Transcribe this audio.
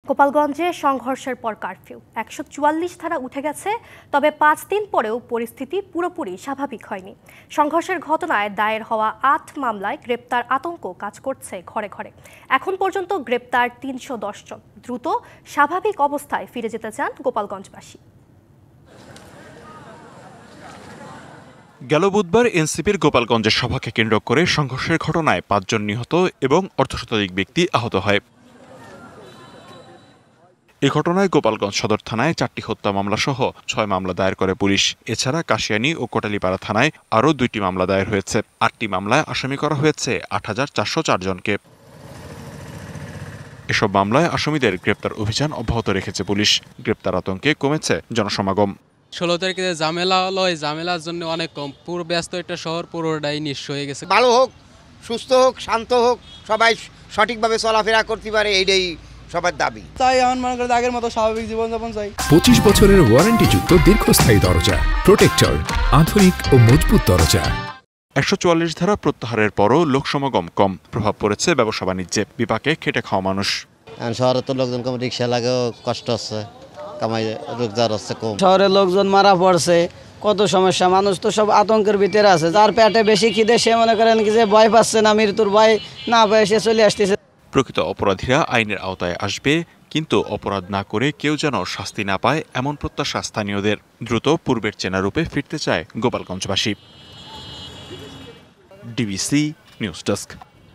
গোপালগঞ্জে সংঘর্ষের পর কারফিউ ১৪৪ ধারা উঠে গেছে, তবে ৫ দিন পরেও পরিস্থিতি পুরোপুরি স্বাভাবিক হয়নি। সংঘর্ষের ঘটনায় দায়ের হওয়া ৮ মামলায় গ্রেপ্তার আতঙ্ক কাজ করছে ঘরে ঘরে। এখন পর্যন্ত গ্রেপ্তার ৩১০ জন। দ্রুত স্বাভাবিক অবস্থায় ফিরে যেতে চান গোপালগঞ্জবাসী। গেল বুধবার এনসিপির গোপালগঞ্জের সভাকে কেন্দ্র করে সংঘর্ষের ঘটনায় ৫ জন নিহত এবং অর্ধশতাধিক ব্যক্তি আহত হয়। এই ঘটনায় গোপালগঞ্জ সদর থানায় ৪টি হত্যা মামলা সহ ৬ মামলা দায়ের করে পুলিশ। এছাড়া কাশিয়ানী ও কোটালীপাড়া থানায় আরও ২টি মামলা দায়ের হয়েছে। ৮টি মামলায় আসামি করা হয়েছে ৮,৪০৪ জনকে। এসব মামলায় আসামিদের গ্রেপ্তার অভিযান অব্যাহত রেখেছে পুলিশ। গ্রেপ্তার আতঙ্কে কমেছে জনসমাগম। ১৬ তারিখে ঝামেলা হলো, এই ঝামেলার জন্য অনেক কম। পুরো ব্যস্ত একটা শহর পুরোটাই নিঃস্ব হয়ে গেছে। ভালো হোক, সুস্থ হোক, শান্ত হোক, সবাই সঠিকভাবে চলাফেরা করতে পারে, এইটাই সবার দাবি। তাই আমার মনে করি আগের মতো স্বাভাবিক জীবনযাপন চাই। ২৫ বছরের ওয়ারেন্টিযুক্ত দীর্ঘস্থায়ী দরজা প্রোটেক্টর, আধুনিক ও মজবুত দরজা। ১৪৪ ধারা প্রত্যাহারের পরও লোকসমাগম কম। প্রভাব পড়েছে ব্যবসা বাণিজ্যে। বিপাকে খেটে খাওয়া মানুষ। শহরে তো লোকজন কম, রিক্সা লাগেও কষ্ট হচ্ছে, কামাই রোজগার হচ্ছে কম। শহরের লোকজন মারা পড়ছে, কত সমস্যা। মানুষ তো সব আতঙ্কের ভিতরে আছে। যার পেটে বেশি খিদে সে মনে করেন কি যে ভয় পাচ্ছে না, মৃত্যুর ভয় না পায় সে চলে আসতেছে। প্রকৃত অপরাধীরা আইনের আওতায় আসবে, কিন্তু অপরাধ না করে কেউ যেন শাস্তি না পায় এমন প্রত্যাশা স্থানীয়দের। দ্রুত পূর্বের চেনা রূপে ফিরতে চায় গোপালগঞ্জবাসী। DBC news desk.